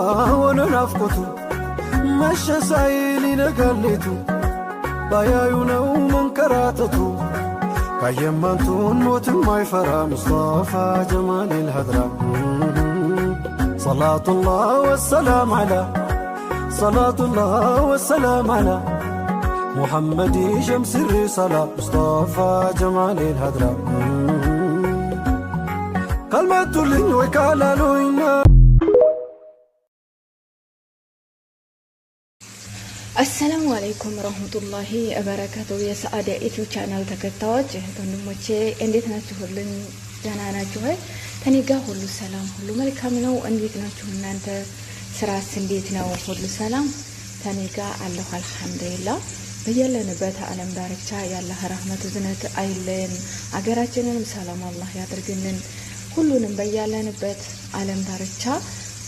وننافقته مشى سايلي نقلته بايايونو منكراتته كيمانتون موت ما يفرى مصطفى جمال الهدرة صلاة الله والسلام على صلاة الله والسلام على محمد شمس الرسالة مصطفى جمال الهدرة كلمة لين وكالالوينا. السلام عليكم ورحمة الله وبركاته. يا سعادة إيتو channel ተከታዮች ወንድሞቼ እንዴት ናችሁ? ሁሉን ደህና ናችሁ? ከኔ ጋር ሁሉ ሰላም ሁሉ መልካም ነው። እንዴት ናችሁ እናንተ? ስራስ እንዴት ነው? ሁሉ ሰላም ከኔ ጋር አለሁ አልሐምዱሊላህ። በየለንበት ዓለም ዳርቻ ያላህ ረህመት ዝነት አይለን፣ አገራችንንም ሰላም አላህ ያድርግልን። ሁሉንም በየለንበት ዓለም ዳርቻ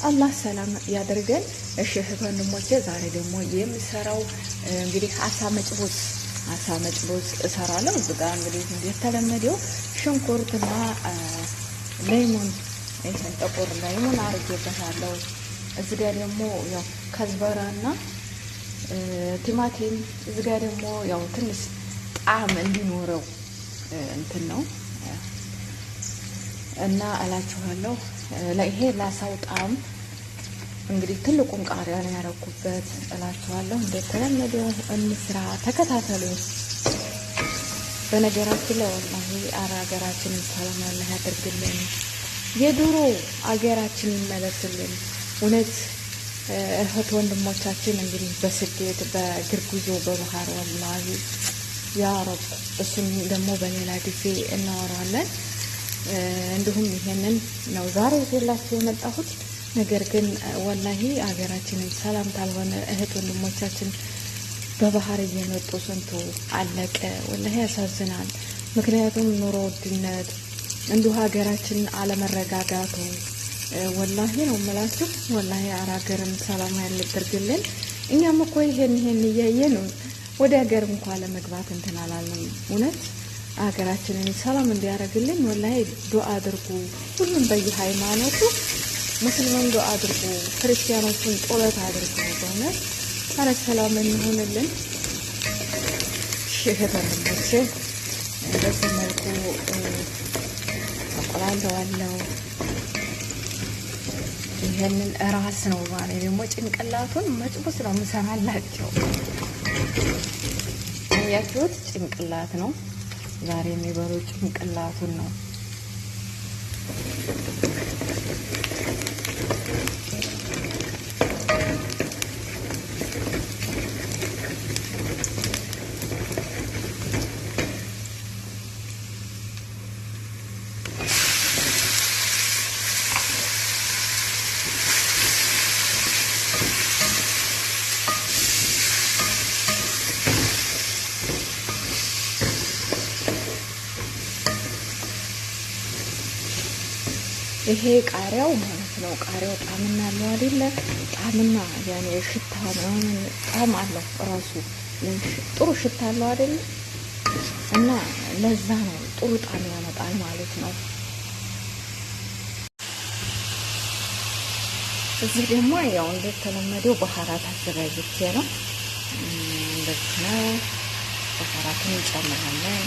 አላህ ሰላም ያድርገን። እሺ ወንድሞቼ ዛሬ ደግሞ የምሰራው እንግዲህ አሳ መጭቡስ እሰራለሁ። እዚህ ጋር እንግዲህ እንደተለመደው ሽንኩርትና ሌሞን ይሄን ጥቁር ሌሞን አድርጌበታለሁ። እዚህ ጋር ደግሞ ያው ከዝበራና ቲማቲም፣ እዚህ ጋር ደግሞ ያው ትንሽ ጣዕም እንዲኖረው እንትን ነው እና አላችኋለሁ። ለይሄ ላሳው ጣዕም እንግዲህ ትልቁን ቃሪያ ነው ያረኩበት እላችኋለሁ። እንደተለመደው እንስራ፣ ተከታተሉ። በነገራችን ላይ ወላሂ አገራችንን ሰላም ያለ ያድርግልን፣ የድሮ አገራችን ይመለስልን። እውነት እህት ወንድሞቻችን እንግዲህ በስደት በእግር ጉዞ በባህር ወላሂ ያ ረብ፣ እሱም ደግሞ በሌላ ጊዜ እናወራለን። እንዲሁም ይሄንን ነው ዛሬ ይዤላችሁ የመጣሁት። ነገር ግን ወላሂ አገራችንን ሰላም ካልሆነ እህት ወንድሞቻችን በባህር እየመጡ ስንቱ አለቀ። ወላሂ ያሳዝናል። ምክንያቱም ኑሮ ውድነት እንዲሁ ሀገራችን አለመረጋጋቱ ወላሂ ነው የምላችሁ። ወላሂ አገርን ሰላም ያድርግልን። እኛም እኮ ይሄን እያየን ወደ ሀገር እንኳን ለመግባት እንትን አላለም። እውነት አገራችንን ሰላም እንዲያደርግልን ወላሂ ዱአ አድርጉ። ሁሉም በየሃይማኖቱ ሙስሊሙን ዱአ አድርጉ፣ ክርስቲያኖቹን ጸሎት አድርጉ። በእውነት አረ ሰላም እንሆንልን። ሸህተንልሽ በዚህ መልኩ አቆላለዋለሁ። ይሄንን ራስ ነው ማለት ደግሞ ጭንቅላቱን መጭቡስ ነው የምሰራላቸው። ያያችሁት ጭንቅላት ነው። ዛሬ የሚበሉ ጭንቅላቱን ነው። ይሄ ቃሪያው ማለት ነው። ቃሪያው ጣዕምና አለው አይደለ? ጣዕምና ያኔ ሽታ ምናምን ጣዕም አለው ራሱ ጥሩ ሽታ አለው አይደለ? እና ለዛ ነው ጥሩ ጣዕም ያመጣል ማለት ነው። እዚህ ደግሞ ያው እንደተለመደው ባህራት አዘጋጅቼ ነው። እንደዚህ ነው። ባህራቱን እንጨምራለን።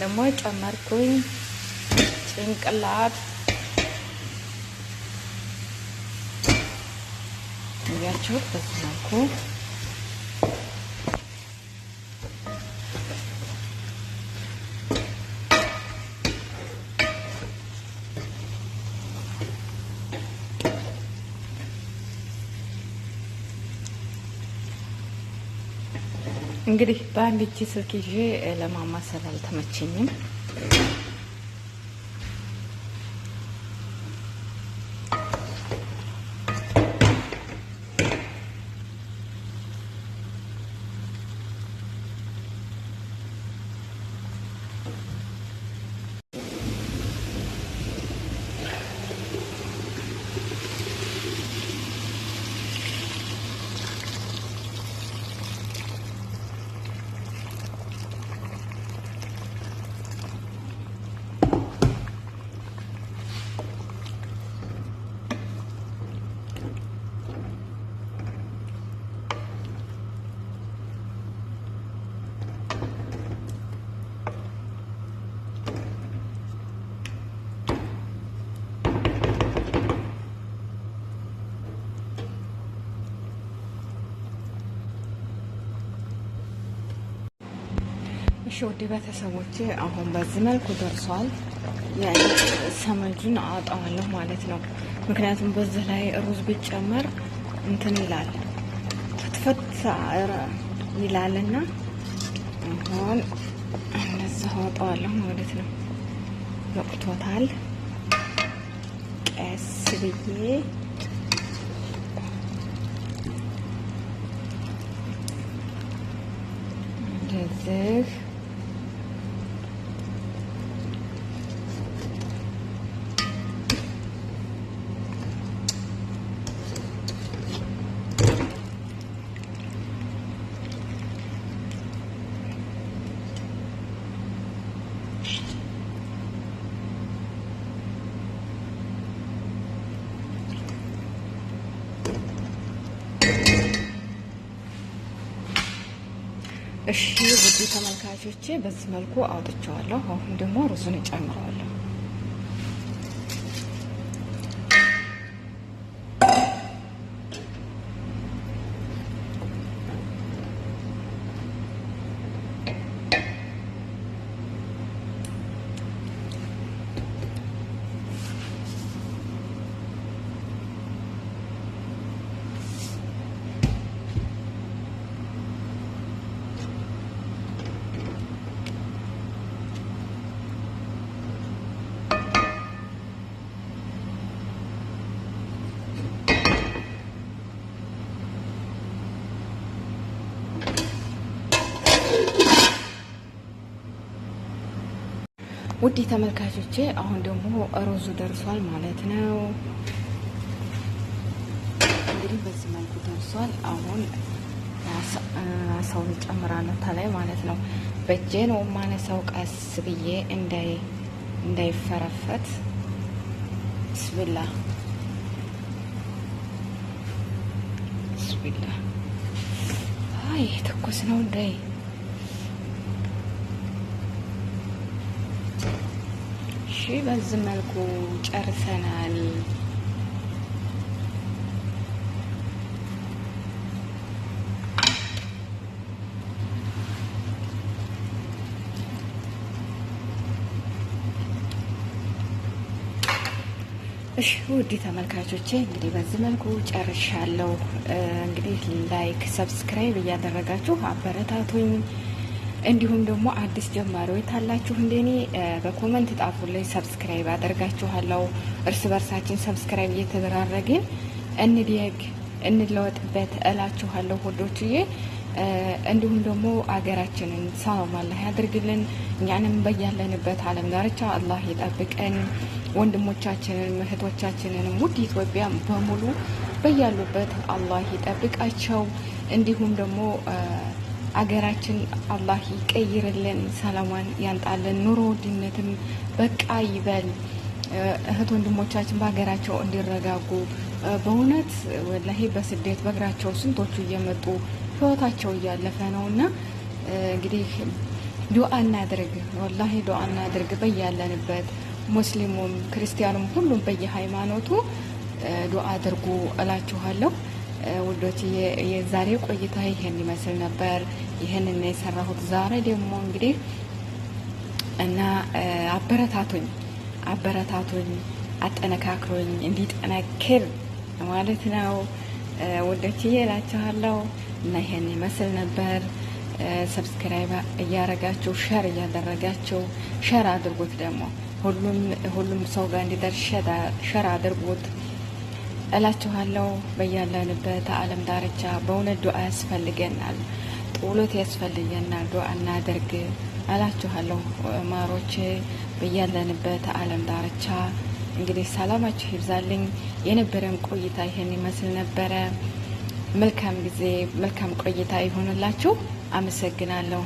ደግሞ ጨመርኩኝ ጭንቅላት ያያችሁት በዚህ መልኩ እንግዲህ በአንድ እጅ ስልክ ይዤ ለማማሰል አልተመቸኝም። እሺ ውድ ቤተሰቦቼ አሁን በዚህ መልኩ ደርሷል። ያኔ ሰመጁን አወጣዋለሁ ማለት ነው። ምክንያቱም በዚህ ላይ ሩዝ ቢጨመር እንትን ይላል ፍትፍት ይላልና አሁን እንደዚህ አወጣዋለሁ ማለት ነው። በቅቶታል። ቀስ ብዬ እንደዚህ እሺ ውድ ተመልካቾቼ በዚህ መልኩ አውጥቼዋለሁ። አሁን ደግሞ ሩዙን እጨምረዋለሁ። ውድ ተመልካቾቼ አሁን ደግሞ ሩዙ ደርሷል ማለት ነው። እንግዲህ በዚህ መልኩ ደርሷል። አሁን አሳውን ጨምራለሁ ታላይ ማለት ነው። በእጄ ነው ማነሳው ቀስ ብዬ እንዳይፈረፈት። ብስሚላ ብስሚላ። አይ ትኩስ ነው እንዴ! በዚህ መልኩ ጨርሰናል። እሺ ውድ ተመልካቾቼ እንግዲህ በዚህ መልኩ ጨርሻለሁ። እንግዲህ ላይክ፣ ሰብስክራይብ እያደረጋችሁ አበረታቱኝ። እንዲሁም ደግሞ አዲስ ጀማሪዎች ታላችሁ እንደኔ በኮመንት ጣፉልኝ፣ ሰብስክራይብ አደርጋችኋለሁ። እርስ በርሳችን ሰብስክራይብ እየተደራረግን እንዲያግ እንለወጥበት እላችኋለሁ ሁዶችዬ። እንዲሁም ደግሞ አገራችንን ሰላም አላህ ያድርግልን። እኛንም በያለንበት ዓለም ዳርቻ አላህ ይጠብቀን። ወንድሞቻችንን እህቶቻችንን ውድ ኢትዮጵያ በሙሉ በያሉበት አላህ ይጠብቃቸው። እንዲሁም ደግሞ አገራችን አላህ ይቀይርልን፣ ሰላሟን ያንጣልን፣ ኑሮ ውድነትም በቃ ይበል። እህት ወንድሞቻችን በሀገራቸው እንዲረጋጉ በእውነት ወላሂ በስደት በእግራቸው ስንቶቹ እየመጡ ህይወታቸው እያለፈ ነውና እንግዲህ ዱአ እናድርግ፣ ወላሂ ዱአ እናድርግ። በያለንበት ሙስሊሙም ክርስቲያኑም ሁሉም በየሃይማኖቱ ዱአ አድርጉ እላችኋለሁ። ውዶች የዛሬ ቆይታ ይሄን ይመስል ነበር። ይሄንን ነው የሰራሁት ዛሬ ደግሞ እንግዲህ እና አበረታቱኝ፣ አጠነካክሮኝ እንዲጠነክር ማለት ነው ውዶች እላችኋለሁ። እና ይሄን ይመስል ነበር። ሰብስክራይብ እያረጋችሁ ሼር እያደረጋችሁ ሼር አድርጉት። ደግሞ ሁሉም ሰው ጋር እንዲደርስ ሼር አድርጉት እላችኋለሁ። በያለንበት ዓለም ዳርቻ በእውነት ዱዓ ያስፈልገናል፣ ጡሎት ያስፈልገናል። ዱዓ እናድርግ እላችኋለሁ ማሮች። በያለንበት ዓለም ዳርቻ እንግዲህ ሰላማችሁ ይብዛልኝ። የነበረን ቆይታ ይሄን ይመስል ነበረ። መልካም ጊዜ፣ መልካም ቆይታ ይሆንላችሁ። አመሰግናለሁ።